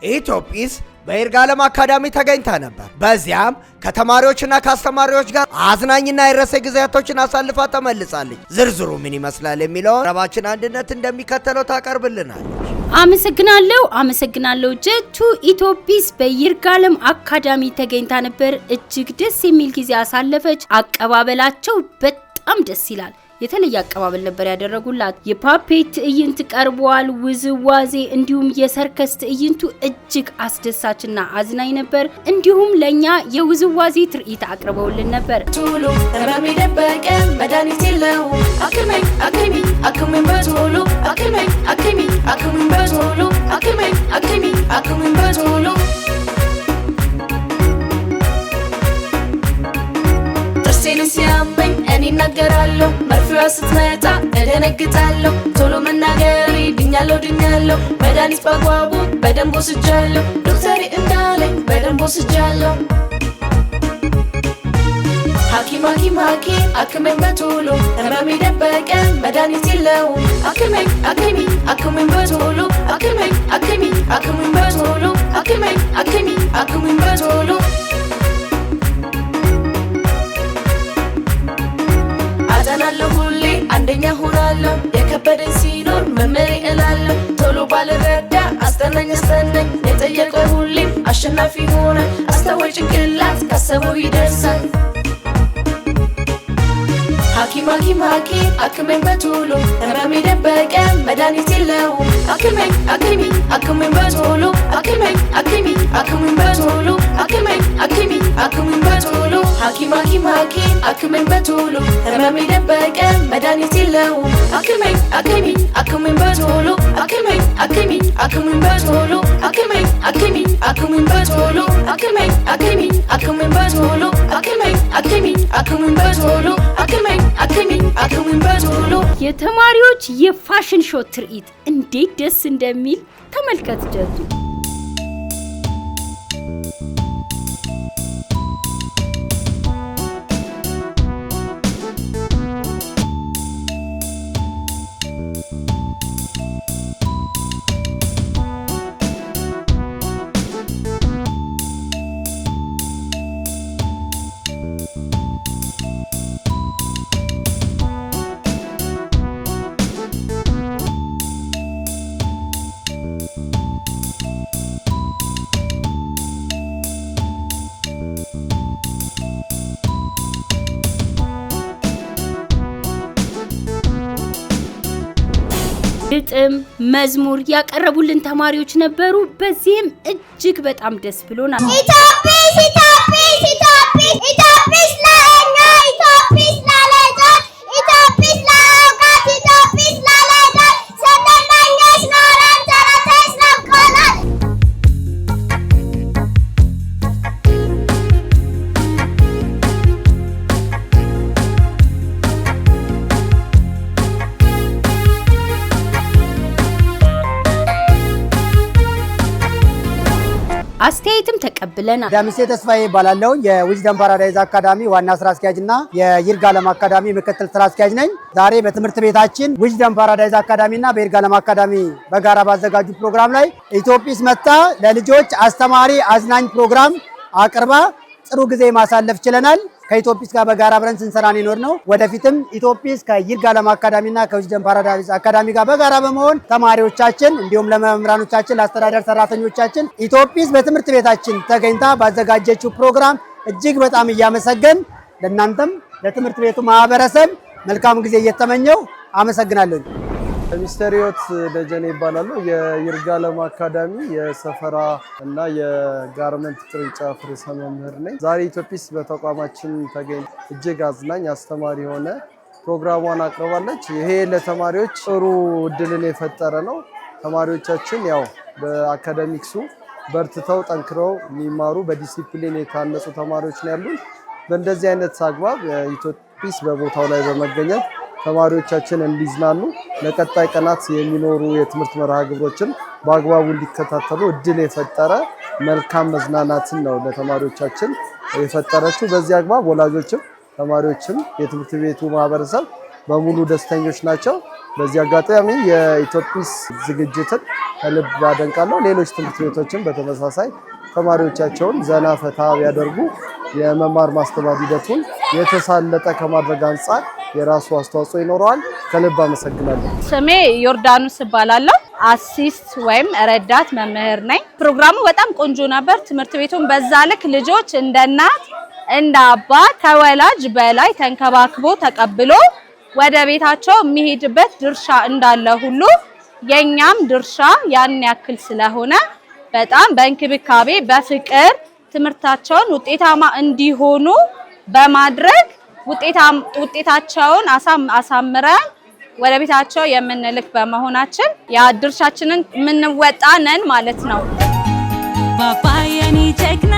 ኢትዮጲስ በይርጋለም አካዳሚ ተገኝታ ነበር። በዚያም ከተማሪዎችና ከአስተማሪዎች ጋር አዝናኝና የረሰ ጊዜያቶችን አሳልፋ ተመልሳለች። ዝርዝሩ ምን ይመስላል የሚለውን ረባችን አንድነት እንደሚከተለው ታቀርብልናለች። አመሰግናለሁ ጀቱ። ኢትዮጲስ በይርጋለም አካዳሚ ተገኝታ ነበር። እጅግ ደስ የሚል ጊዜ አሳለፈች። አቀባበላቸው በጣም ደስ ይላል። የተለየ አቀባበል ነበር ያደረጉላት። የፓፔት ትዕይንት ቀርቧል፣ ውዝዋዜ እንዲሁም የሰርከስ ትዕይንቱ እጅግ አስደሳችና አዝናኝ ነበር። እንዲሁም ለኛ የውዝዋዜ ትርኢት አቅርበውልን ነበር። ቶሎ ህመሜ ደበቀ መድኃኒት የለው አክመኝ በቶሎ አክመኝ በቶሎ አክመኝ በቶሎ ጥርሴን ሲያመኝ እኔ እናገራለሁ መርፌዋ ስትመጣ እደነግጣለሁ ቶሎ መናገሬ ድኛለሁ መድኃኒት በአግባቡ በደንብ ወስጃለሁ ዶክተሬ እንዳለኝ በደንብ ወስጃለሁ ሐኪም አክመኝ በቶሎ ህመሜ ደበቀ መድኃኒት የለው አክመኝ በቶሎ አክመኝ በቶሎ አክመኝ በቶሎ አጠናለሁ ሁሌ አንደኛ ሆናለሁ የከበደኝ ሲኖር መመሪ እላለሁ ቶሎ ባልረዳ አስጠናኝ የጠየቀ ሁሌም አሸናፊ ሆነ አስተዋይ ጭንቅላት ካሰበው ይደርሳል ሐኪም አክመኝ በቶሎ ህመሜ ደበቀ መድኃኒት የለው አክመኝ በቶሎ አክመኝ በቶሎ አክመኝ በቶሎ ሐኪም አክመኝ በቶሎ ህመሜ ደበቀ መድኃኒት የለው አክመኝ በቶሎ አክመኝ በቶሎ አክመኝ በቶሎ አክመኝ በቶሎ አክመኝ በቶሎ የተማሪዎች የፋሽን ሾው ትርኢት እንዴት ደስ እንደሚል ተመልከት ጀቱ። ግጥም መዝሙር ያቀረቡልን ተማሪዎች ነበሩ። በዚህም እጅግ በጣም ደስ ብሎናል። ኢትዮጲስ ለእኛ ኢትዮጲስ ለልጆች ኢትዮጲስ ለእውቀት ኢትዮጲስ ለልጆች ስንመኝሽ ኖረን ተረተሽ ነብቆናል። አስተያየትም ተቀብለናል። ዳምሴ ተስፋዬ ይባላልው የዊዝደም ፓራዳይዝ አካዳሚ ዋና ስራ አስኪያጅና የይርጋለም አካዳሚ ምክትል ስራ አስኪያጅ ነኝ። ዛሬ በትምህርት ቤታችን ዊዝደም ፓራዳይዝ አካዳሚና በይርጋለም አካዳሚ በጋራ ባዘጋጁ ፕሮግራም ላይ ኢትዮጲስ መጣ ለልጆች አስተማሪ አዝናኝ ፕሮግራም አቅርባ ጥሩ ጊዜ ማሳለፍ ችለናል። ከኢትዮጲስ ጋር በጋራ አብረን ስንሰራ ነው። ወደፊትም ኢትዮጲስ ከይርጋለም አካዳሚና ከዊዝደም ፓራዳይዝ አካዳሚ ጋር በጋራ በመሆን ተማሪዎቻችን እንዲሁም ለመምህራኖቻችን ለአስተዳደር ሰራተኞቻችን ኢትዮጲስ በትምህርት ቤታችን ተገኝታ ባዘጋጀችው ፕሮግራም እጅግ በጣም እያመሰገን ለእናንተም ለትምህርት ቤቱ ማህበረሰብ መልካም ጊዜ እየተመኘው አመሰግናለሁ። ሚስተር ህይወት ደጀኔ ይባላሉ። የይርጋለም አካዳሚ የሰፈራ እና የጋርመንት ቅርንጫፍ ርዕሰ መምህር ነኝ። ዛሬ ኢትዮጲስ በተቋማችን ተገኝ እጅግ አዝናኝ አስተማሪ የሆነ ፕሮግራሟን አቅርባለች። ይሄ ለተማሪዎች ጥሩ እድልን የፈጠረ ነው። ተማሪዎቻችን ያው በአካዳሚክሱ በርትተው ጠንክረው የሚማሩ በዲሲፕሊን የታነጹ ተማሪዎች ነው ያሉን። በእንደዚህ አይነት አግባብ ኢትዮጲስ በቦታው ላይ በመገኘት ተማሪዎቻችን እንዲዝናኑ ለቀጣይ ቀናት የሚኖሩ የትምህርት መርሃ ግብሮችን በአግባቡ እንዲከታተሉ እድል የፈጠረ መልካም መዝናናትን ነው ለተማሪዎቻችን የፈጠረችው። በዚህ አግባብ ወላጆችም ተማሪዎችም የትምህርት ቤቱ ማህበረሰብ በሙሉ ደስተኞች ናቸው። በዚህ አጋጣሚ የኢትዮጲስ ዝግጅትን ከልብ አደንቃለሁ። ሌሎች ትምህርት ቤቶችን በተመሳሳይ ተማሪዎቻቸውን ዘና ፈታ ቢያደርጉ የመማር ማስተማር ሂደቱን የተሳለጠ ከማድረግ አንጻር የራሱ አስተዋጽኦ ይኖረዋል። ከልብ አመሰግናለሁ። ስሜ ዮርዳኖስ እባላለሁ። አሲስት ወይም ረዳት መምህር ነኝ። ፕሮግራሙ በጣም ቆንጆ ነበር። ትምህርት ቤቱን በዛ ልክ ልጆች እንደ እናት እንደ አባት ከወላጅ በላይ ተንከባክቦ ተቀብሎ ወደ ቤታቸው የሚሄድበት ድርሻ እንዳለ ሁሉ የኛም ድርሻ ያን ያክል ስለሆነ በጣም በእንክብካቤ በፍቅር ትምህርታቸውን ውጤታማ እንዲሆኑ በማድረግ ውጤታቸውን አሳምረን ወደ ቤታቸው የምንልክ በመሆናችን ያ ድርሻችንን የምንወጣ ነን ማለት ነው። ባባየኒ ጀግና